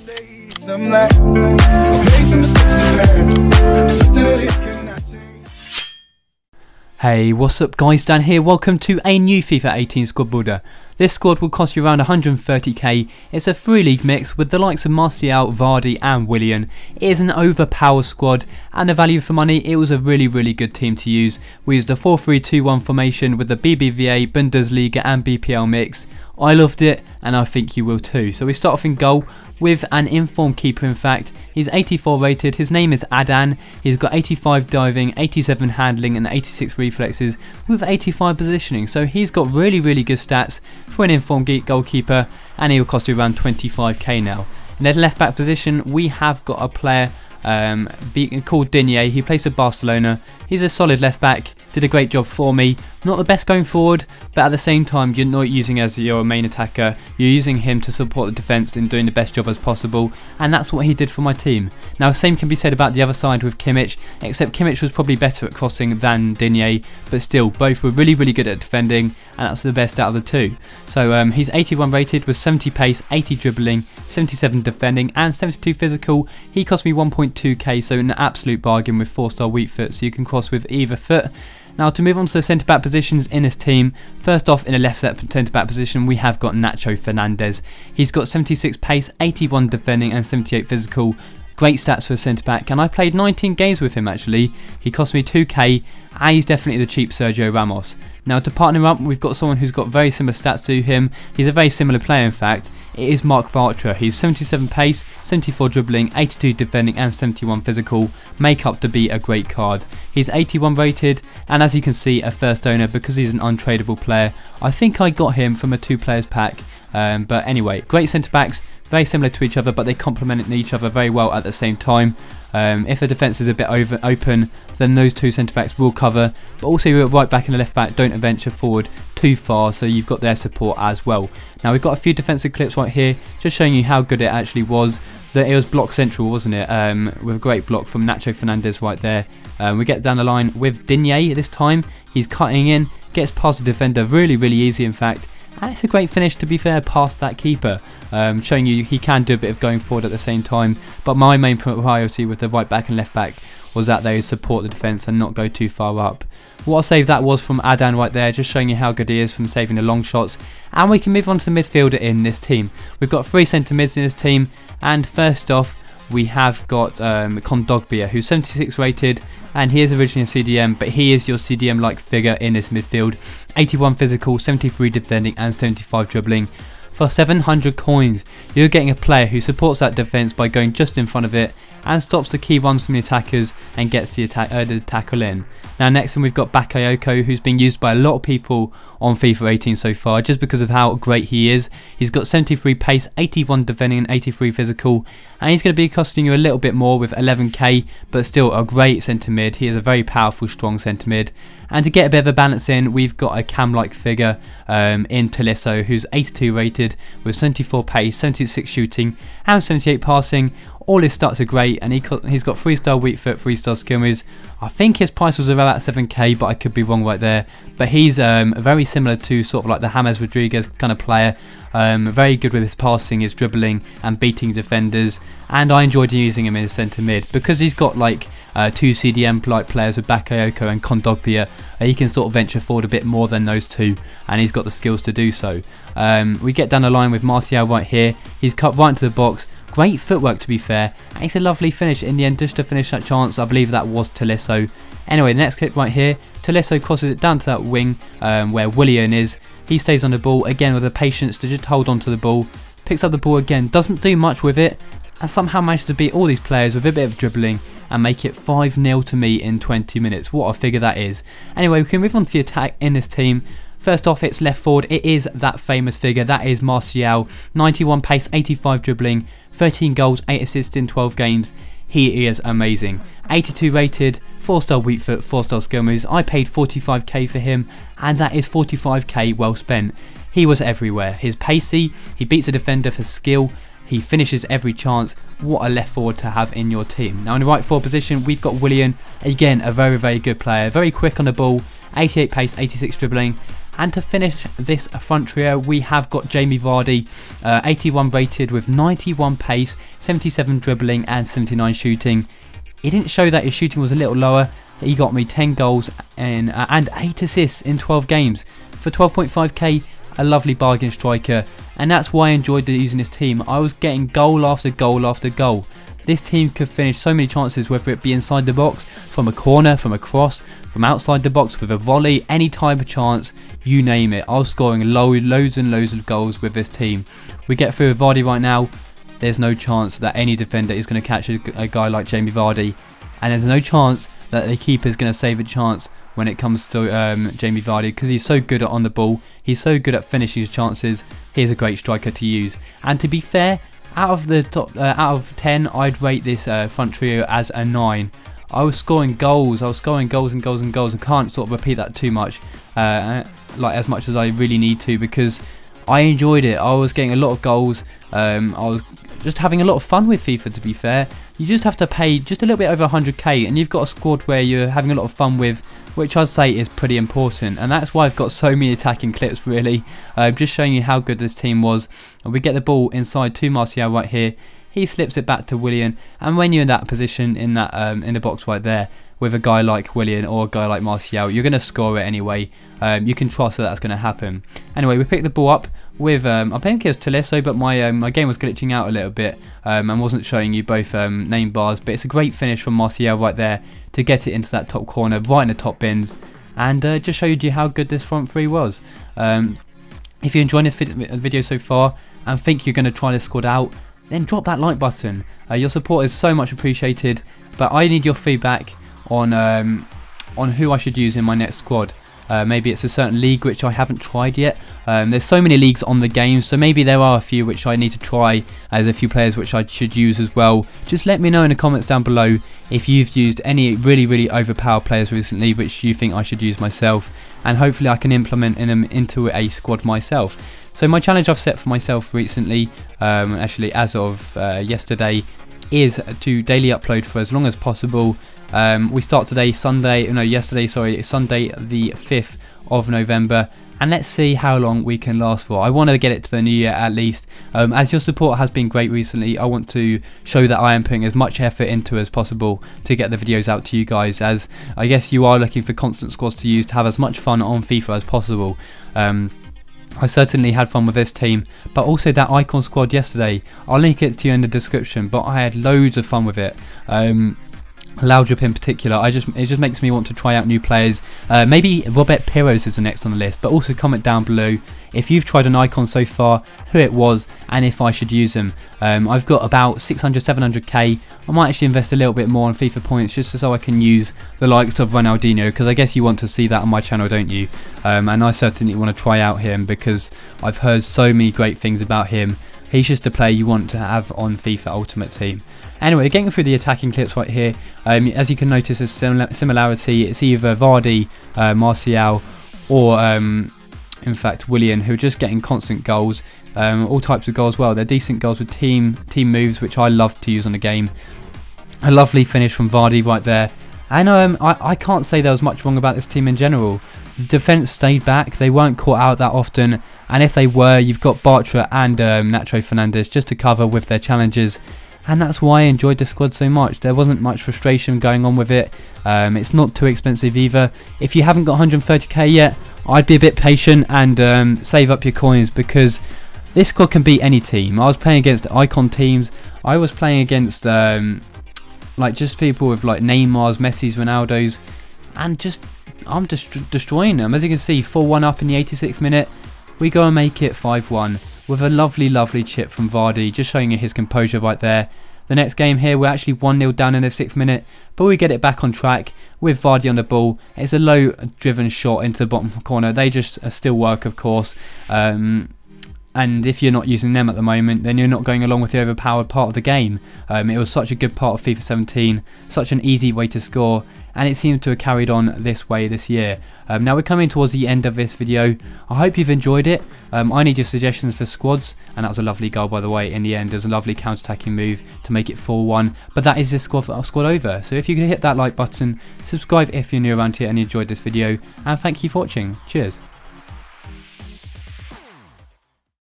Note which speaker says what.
Speaker 1: Hey, what's up guys, Dan here, welcome to a new FIFA 18 squad builder. This squad will cost you around 130k, it's a 3-league mix with the likes of Martial, Vardy and Willian. It is an overpowered squad and the value for money, it was a really good team to use. We used a 4-3-2-1 formation with the BBVA, Bundesliga and BPL mix. I loved it and I think you will too. So we start off in goal with an informed keeper. In fact, he's 84 rated, his name is Adan, he's got 85 diving, 87 handling and 86 reflexes with 85 positioning, so he's got really good stats for an informed goalkeeper, and he'll cost you around 25k now. In the left back position we have got a player called Digne. He plays for Barcelona. He's a solid left back, did a great job for me. Not the best going forward, but at the same time you're not using as your main attacker, you're using him to support the defence and doing the best job as possible, and that's what he did for my team. Now same can be said about the other side with Kimmich, except Kimmich was probably better at crossing than Digne, but still both were really good at defending, and that's the best out of the two. So he's 81 rated with 70 pace, 80 dribbling, 77 defending and 72 physical. He cost me 1.2k, so an absolute bargain with 4-star weak foot, so you can cross with either foot. Now to move on to the centre back positions in this team, first off in the left centre back position we have got Nacho Fernandez. He's got 76 pace, 81 defending and 78 physical. Great stats for a centre back, and I played 19 games with him actually. He cost me 2k and he's definitely the cheap Sergio Ramos. Now to partner up we've got someone who's got very similar stats to him. He's a very similar player in fact. It is Mark Bartra. He's 77 pace, 74 dribbling, 82 defending and 71 physical, make up to be a great card. He's 81 rated and as you can see a first owner because he's an untradeable player. I think I got him from a 2 players pack, but anyway, great centre backs, very similar to each other but they complement each other very well at the same time. If the defence is a bit open, then those 2 centre backs will cover, but also your right back and the left back don't venture forward too far, so you've got their support as well. Now we've got a few defensive clips right here just showing you how good it actually was. It was block central, wasn't it, with a great block from Nacho Fernandez right there. We get down the line with Digne this time. He's cutting in, gets past the defender really easy in fact. And it's a great finish to be fair past that keeper, showing you he can do a bit of going forward at the same time, but my main priority with the right back and left back was that they support the defence and not go too far up. What a save that was from Adan right there, just showing you how good he is from saving the long shots. And we can move on to the midfielder in this team. We've got 3 centre mids in this team, and first off we have got Kondogbia, who's 76 rated, and he is originally a CDM, but he is your CDM like figure in this midfield. 81 physical, 73 defending and 75 dribbling. For 700 coins you're getting a player who supports that defence by going just in front of it and stops the key runs from the attackers and gets the tackle in. Now next one we've got Bakayoko, who's been used by a lot of people on FIFA 18 so far just because of how great he is. He's got 73 pace, 81 defending and 83 physical, and he's going to be costing you a little bit more with 11k, but still a great centre mid. He is a very powerful strong centre mid. And to get a bit of a balance in, we've got a cam-like figure in Tolisso, who's 82 rated with 74 pace, 76 shooting and 78 passing. All his stats are great, and he's got 3-star weak foot, 3-star skill moves. I think his price was around 7k, but I could be wrong right there. But he's very similar to sort of like the James Rodriguez kind of player. Very good with his passing, his dribbling and beating defenders, and I enjoyed using him in the centre mid because he's got like 2 CDM like players with Bakayoko and Kondogbia. He can sort of venture forward a bit more than those 2, and he's got the skills to do so. We get down the line with Martial right here. He's cut right into the box. Great footwork to be fair, and it's a lovely finish in the end just to finish that chance. I believe that was Tolisso. Anyway, the next clip right here, Tolisso crosses it down to that wing where Willian is. He stays on the ball again with the patience to just hold on to the ball, picks up the ball again, doesn't do much with it, and somehow manages to beat all these players with a bit of dribbling and make it 5-0 to me in 20 minutes. What a figure that is. Anyway, we can move on to the attack in this team. First off, it's left forward. It is that famous figure. That is Martial. 91 pace, 85 dribbling, 13 goals, 8 assists in 12 games. He is amazing. 82 rated, 4-star weak foot, 4-star skill moves. I paid 45k for him, and that is 45k well spent. He was everywhere. He's pacey, he beats a defender for skill, he finishes every chance. What a left forward to have in your team. Now in the right forward position, we've got Willian. Again, a very good player. Very quick on the ball. 88 pace, 86 dribbling, And to finish this front trio, we have got Jamie Vardy, 81 rated with 91 pace, 77 dribbling and 79 shooting. He didn't show that his shooting was a little lower. He got me 10 goals and 8 assists in 12 games. For 12.5k, a lovely bargain striker, and that's why I enjoyed using this team. I was getting goal after goal after goal. This team could finish so many chances, whether it be inside the box, from a corner, from a cross, from outside the box with a volley, any type of chance, you name it. I was scoring loads and loads of goals with this team. We get through with Vardy right now. There's no chance that any defender is going to catch a guy like Jamie Vardy, and there's no chance that the keeper is going to save a chance when it comes to Jamie Vardy, because he's so good on the ball, he's so good at finishing his chances. He's a great striker to use. And to be fair, out of the top, out of 10, I'd rate this front trio as a 9. I was scoring goals and goals and goals. I can't sort of repeat that too much, like as much as I really need to, because I enjoyed it. I was getting a lot of goals. I was just having a lot of fun with FIFA, to be fair. You just have to pay just a little bit over 100k and you've got a squad where you're having a lot of fun with, which I'd say is pretty important. And that's why I've got so many attacking clips, really. Just showing you how good this team was. And we get the ball inside to Martial right here. He slips it back to Willian, and when you're in that position, in that in the box right there, with a guy like Willian or a guy like Martial, you're going to score it anyway. You can trust that that's going to happen. Anyway, we picked the ball up with, I think it was Tolisso, but my game was glitching out a little bit and wasn't showing you both name bars. But it's a great finish from Martial right there to get it into that top corner, right in the top bins, and just showed you how good this front three was. If you're enjoying this video so far and think you're going to try this squad out, then drop that like button. Your support is so much appreciated, but I need your feedback on who I should use in my next squad. Maybe it's a certain league which I haven't tried yet. There's so many leagues on the game, so maybe there are a few which I need to try. There's a few players which I should use as well. Just let me know in the comments down below if you've used any really overpowered players recently which you think I should use myself, and hopefully I can implement them into a squad myself. So my challenge I've set for myself recently, actually as of yesterday, is to daily upload for as long as possible. We start today, Sunday the 5th of November, and let's see how long we can last for. I want to get it to the new year at least. As your support has been great recently, I want to show that I am putting as much effort into as possible to get the videos out to you guys, as I guess you are looking for constant squads to use to have as much fun on FIFA as possible. I certainly had fun with this team, but also that icon squad yesterday. I'll link it to you in the description, but I had loads of fun with it. Loudrip in particular, it just makes me want to try out new players. Maybe Robert Piros is the next on the list, but also comment down below if you've tried an icon so far, who it was, and if I should use them. I've got about 600-700k. I might actually invest a little bit more on FIFA points just so I can use the likes of Ronaldinho, because I guess you want to see that on my channel, don't you? And I certainly want to try out him because I've heard so many great things about him. He's just a player you want to have on FIFA Ultimate Team. Anyway, getting through the attacking clips right here, as you can notice there's similarity. It's either Vardy, Martial, or in fact Willian, who are just getting constant goals, all types of goals. Well, they're decent goals with team moves, which I love to use on the game. A lovely finish from Vardy right there, and I can't say there was much wrong about this team in general. The defence stayed back, they weren't caught out that often, and if they were, you've got Bartra and Nacho Fernandez just to cover with their challenges, and that's why I enjoyed the squad so much. There wasn't much frustration going on with it. It's not too expensive either. If you haven't got 130k yet, I'd be a bit patient and save up your coins, because this squad can beat any team. I was playing against icon teams. I was playing against like just people with like Neymar's, Messi's, Ronaldo's, and I'm just destroying them. As you can see, 4-1 up in the 86th minute. We go and make it 5-1 with a lovely chip from Vardy, just showing you his composure right there. The next game here, we're actually 1-0 down in the 6th minute, but we get it back on track with Vardy on the ball. It's a low driven shot into the bottom corner. They just still work, of course. And if you're not using them at the moment, then you're not going along with the overpowered part of the game. It was such a good part of FIFA 17, such an easy way to score, and it seems to have carried on this way this year. Now we're coming towards the end of this video. I hope you've enjoyed it. I need your suggestions for squads, and that was a lovely goal, by the way. In the end, there's a lovely counter-attacking move to make it 4-1, but that is this squad over. So if you could hit that like button, subscribe if you're new around here and you enjoyed this video, and thank you for watching. Cheers.